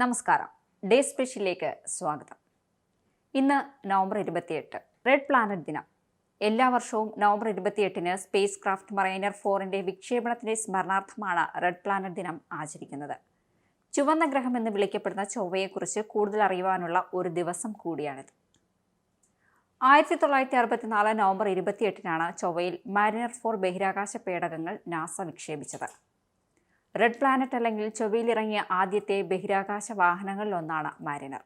നമസ്കാരം. ഡേ സ്പെഷ്യലിലേക്ക് സ്വാഗതം. ഇന്ന് നവംബർ 28, റെഡ് പ്ലാനറ്റ് ദിനം. എല്ലാ വർഷവും നവംബർ 28-ന് സ്പേസ് ക്രാഫ്റ്റ് മറൈനർ 4-ന്റെ വിക്ഷേപണത്തിന്റെ സ്മരണാർത്ഥമാണ് റെഡ് പ്ലാനറ്റ് ദിനം ആചരിക്കുന്നത്. ചുവന്ന ഗ്രഹം എന്ന് വിളിക്കപ്പെടുന്ന ചൊവ്വയെക്കുറിച്ച് കൂടുതൽ അറിയുവാനുള്ള ഒരു ദിവസം കൂടിയാണിത്. 1964 നവംബർ 28-നാണ് ചൊവ്വയിൽ മാരിനർ 4 ബഹിരാകാശ പേടകങ്ങൾ നാസ വിക്ഷേപിച്ചത്. റെഡ് പ്ലാനറ്റ് അല്ലെങ്കിൽ ചൊവ്വയിലിറങ്ങിയ ആദ്യത്തെ ബഹിരാകാശ വാഹനങ്ങളിലൊന്നാണ് മാരിനർ.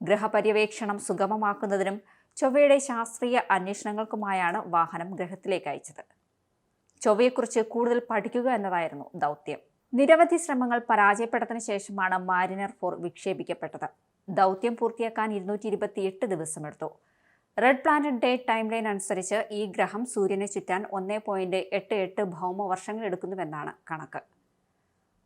ഗ്രഹപര്യവേക്ഷണം സുഗമമാക്കുന്നതിനും ചൊവ്വയുടെ ശാസ്ത്രീയ അന്വേഷണങ്ങൾക്കുമായാണ് വാഹനം ഗ്രഹത്തിലേക്ക് അയച്ചത്. ചൊവ്വയെക്കുറിച്ച് കൂടുതൽ പഠിക്കുക എന്നതായിരുന്നു ദൗത്യം. നിരവധി ശ്രമങ്ങൾ പരാജയപ്പെട്ടതിനു ശേഷമാണ് മാരിനർ 4 വിക്ഷേപിക്കപ്പെട്ടത്. ദൗത്യം പൂർത്തിയാക്കാൻ 228 ദിവസമെടുത്തു. Red planet day timeline അനുസരിച്ച് ഈ ഗ്രഹം സൂര്യനെ ചുറ്റാൻ 1.88 ഭൗമവർഷങ്ങൾ എടുക്കുന്നുവെന്നാണ് കണക്ക്.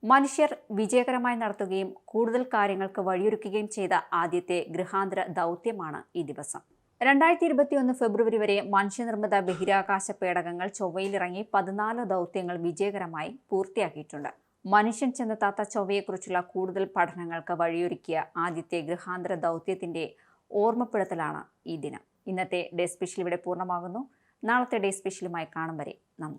മനുഷ്യർ വിജയകരമായി നടത്തുകയും കൂടുതൽ കാര്യങ്ങൾക്ക് വഴിയൊരുക്കുകയും ചെയ്ത ആദ്യത്തെ ഗൃഹാന്തര ദൗത്യമാണ് ഈ ദിവസം. 2021 ഫെബ്രുവരി വരെ മനുഷ്യനിർമ്മിത ബഹിരാകാശ പേടകങ്ങൾ ചൊവ്വയിലിറങ്ങി 14 ദൗത്യങ്ങൾ വിജയകരമായി പൂർത്തിയാക്കിയിട്ടുണ്ട്. മനുഷ്യൻ ചെന്നെത്താത്ത ചൊവ്വയെക്കുറിച്ചുള്ള കൂടുതൽ പഠനങ്ങൾക്ക് വഴിയൊരുക്കിയ ആദ്യത്തെ ഗൃഹാന്തര ദൗത്യത്തിന്റെ ഓർമ്മപ്പെടുത്തലാണ് ഈ ദിനം. ഇന്നത്തെ ഡേ സ്പെഷ്യൽ ഇവിടെ പൂർണ്ണമാകുന്നു. നാളത്തെ ഡേ സ്പെഷ്യലുമായി കാണും വരെ നന്ദി.